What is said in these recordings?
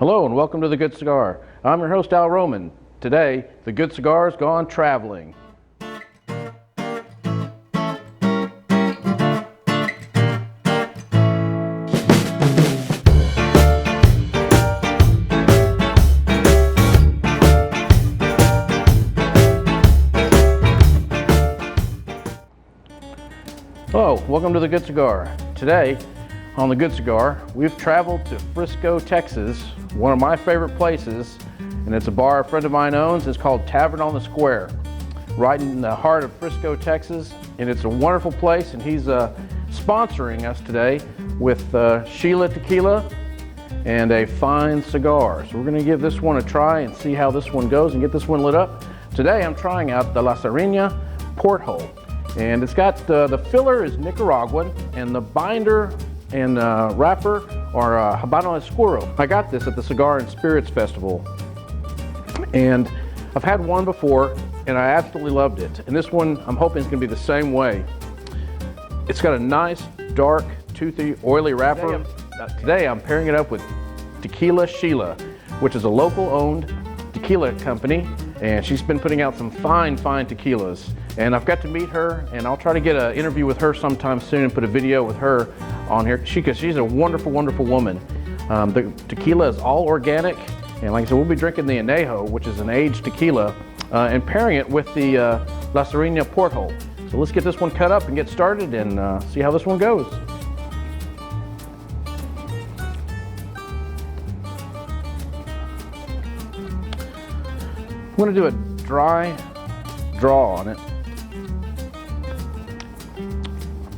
Hello and welcome to The Good Cigar. I'm your host Al Roman. Today, The Good Cigar's gone traveling. Hello, welcome to The Good Cigar. Today, on The Good Cigar, we've traveled to Frisco, Texas, one of my favorite places, and it's a bar a friend of mine owns. It's called Tavern on the Square, right in the heart of Frisco, Texas, and it's a wonderful place, and he's sponsoring us today with Sheela Tequila and a fine cigar. So we're going to give this one a try and see how this one goes and get this one lit up. Today I'm trying out the Sirena Porthole, and it's got the filler is Nicaraguan, and the binder and wrapper are Habano Oscuro. I got this at the Cigar and Spirits Festival, and I've had one before and I absolutely loved it, and this one I'm hoping is going to be the same way. It's got a nice dark toothy oily wrapper. Today I'm pairing it up with Tequila Sheela, which is a local owned tequila company, and she's been putting out some fine tequilas, and I've got to meet her, and I'll try to get an interview with her sometime soon and put a video with her on here because she's a wonderful woman. The tequila is all organic, and like I said, we'll be drinking the Anejo, which is an aged tequila, and pairing it with the Sirena Porthole. So let's get this one cut up and get started and see how this one goes. I'm going to do a dry draw on it,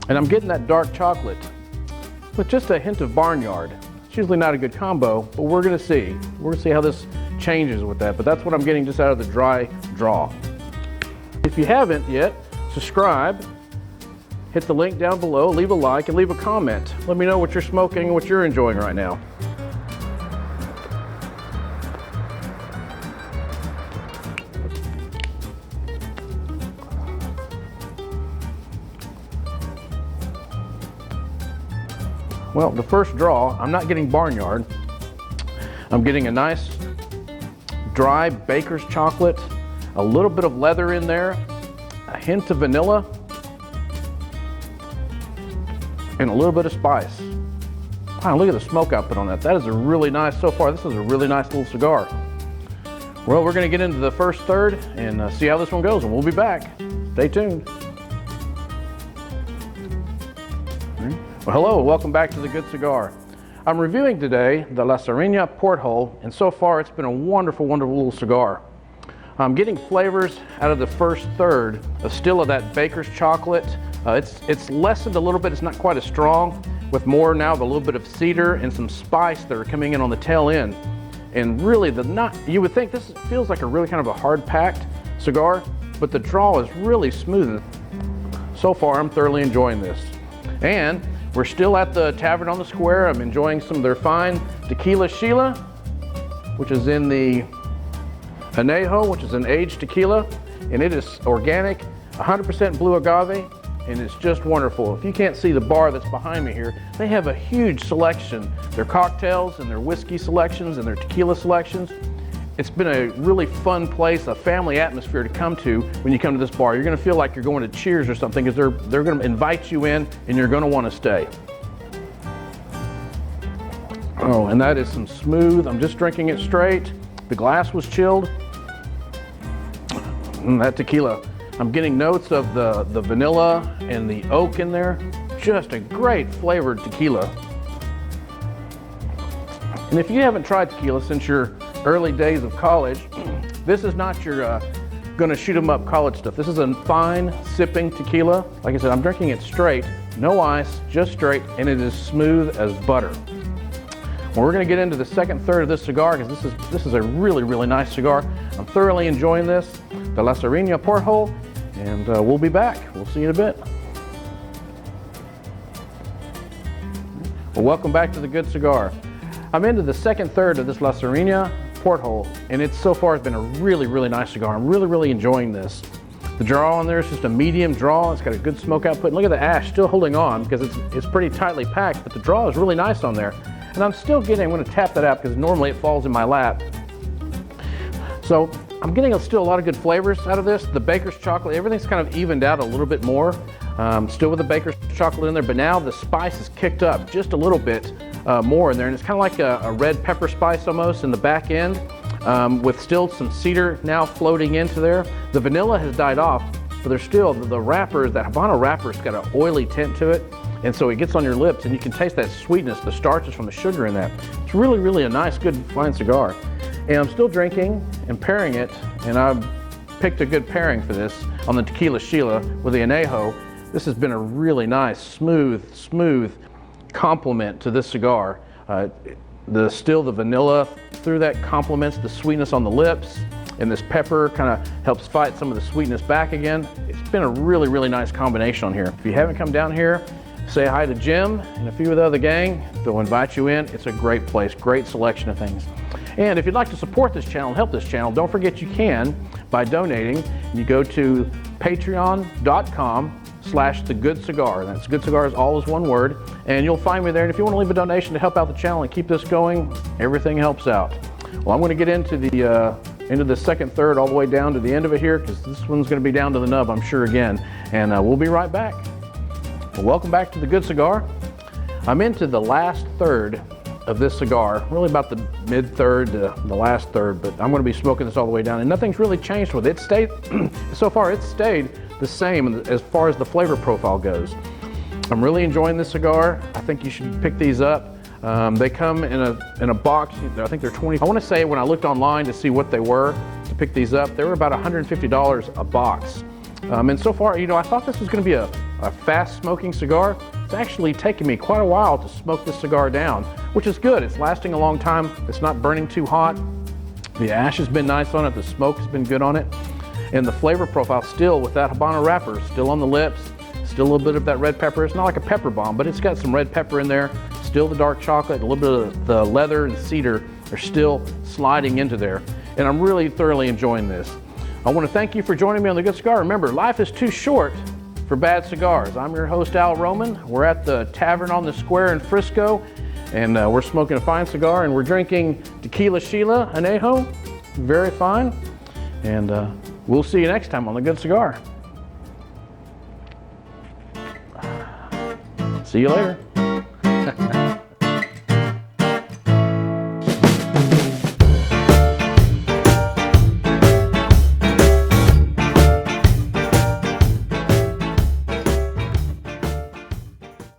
and I'm getting that dark chocolate with just a hint of barnyard. It's usually not a good combo, but we're going to see. We're going to see how this changes with that, but that's what I'm getting just out of the dry draw. If you haven't yet, subscribe, hit the link down below, leave a like, and leave a comment. Let me know what you're smoking and what you're enjoying right now. Well, the first draw, I'm not getting barnyard. I'm getting a nice dry baker's chocolate, a little bit of leather in there, a hint of vanilla, and a little bit of spice. Wow, look at the smoke output on that. That is a really nice, so far, this is a really nice little cigar. Well, we're gonna get into the first third and see how this one goes, and we'll be back. Stay tuned. Well, hello, welcome back to The Good Cigar. I'm reviewing today the Sirena Porthole, and so far it's been a wonderful little cigar. I'm getting flavors out of the first third of still of that baker's chocolate. It's lessened a little bit, it's not quite as strong, with more now of a little bit of cedar and some spice that are coming in on the tail end. And really, you would think this feels like a really kind of a hard-packed cigar, but the draw is really smooth. So far, I'm thoroughly enjoying this. And we're still at the Tavern on the Square. I'm enjoying some of their fine Tequila Sheela, which is in the Anejo, which is an aged tequila, and it is organic, 100% blue agave, and it's just wonderful. If you can't see the bar that's behind me here, they have a huge selection. Their cocktails and their whiskey selections and their tequila selections. It's been a really fun place, a family atmosphere to come to when you come to this bar. You're going to feel like you're going to Cheers or something because they're going to invite you in and you're going to want to stay. Oh, and that is some smooth. I'm just drinking it straight. The glass was chilled. And that tequila, I'm getting notes of the vanilla and the oak in there. Just a great flavored tequila. And if you haven't tried tequila since your early days of college, this is not your gonna shoot 'em up college stuff. This is a fine sipping tequila. Like I said, I'm drinking it straight, no ice, just straight, and it is smooth as butter. Well, we're gonna get into the second third of this cigar because this is a really nice cigar. I'm thoroughly enjoying this, the Sirena Porthole, and we'll be back. We'll see you in a bit. Well, welcome back to The Good Cigar. I'm into the second third of this Sirena Porthole, and it so far has been a really nice cigar. I'm really enjoying this. The draw on there is just a medium draw. It's got a good smoke output. And look at the ash still holding on because it's pretty tightly packed, but the draw is really nice on there. And I'm still getting, I'm gonna tap that out because normally it falls in my lap. So I'm getting still a lot of good flavors out of this. The baker's chocolate, everything's kind of evened out a little bit more. Still with the baker's chocolate in there, but now the spice is kicked up just a little bit more in there. And it's kind of like a red pepper spice almost in the back end, with still some cedar now floating into there. The vanilla has died off, but there's still the wrapper, that Habano wrapper's got an oily tint to it. And so it gets on your lips and you can taste that sweetness, the starches from the sugar in that. It's really, really a nice, good, fine cigar. And I'm still drinking and pairing it, and I've picked a good pairing for this on the Tequila Sheela with the Anejo. This has been a really nice, smooth complement to this cigar. The vanilla through that complements the sweetness on the lips, and this pepper kind of helps fight some of the sweetness back again. It's been a really, really nice combination on here. If you haven't come down here, say hi to Jim and a few of the other gang. They'll invite you in. It's a great place, great selection of things. And if you'd like to support this channel and help this channel, don't forget you can by donating. You go to patreon.com/TheGoodCigar. That's TheGoodCigar is all is one word. And you'll find me there. And if you want to leave a donation to help out the channel and keep this going, everything helps out. Well, I'm going to get into the second third all the way down to the end of it here, because this one's going to be down to the nub, I'm sure, again. And we'll be right back. Well, welcome back to The Good Cigar. I'm into the last third of this cigar, really about the mid-third to the last third, but I'm going to be smoking this all the way down, and nothing's really changed with it. So far it's stayed the same as far as the flavor profile goes. I'm really enjoying this cigar. I think you should pick these up. They come in a box. I think they're 20. I want to say when I looked online to see what they were to pick these up, they were about $150 a box. And so far, I thought this was going to be a fast smoking cigar. It's actually taken me quite a while to smoke this cigar down, which is good. It's lasting a long time. It's not burning too hot. The ash has been nice on it. The smoke has been good on it. And the flavor profile still with that Habano wrapper, still on the lips, still a little bit of that red pepper. It's not like a pepper bomb, but it's got some red pepper in there. Still the dark chocolate, a little bit of the leather and cedar are still sliding into there. And I'm really thoroughly enjoying this. I want to thank you for joining me on The Good Cigar. Remember, life is too short for bad cigars. I'm your host, Al Roman. We're at the Tavern on the Square in Frisco, and we're smoking a fine cigar, and we're drinking Tequila Sheela Anejo. Very fine. And we'll see you next time on The Good Cigar. See you later.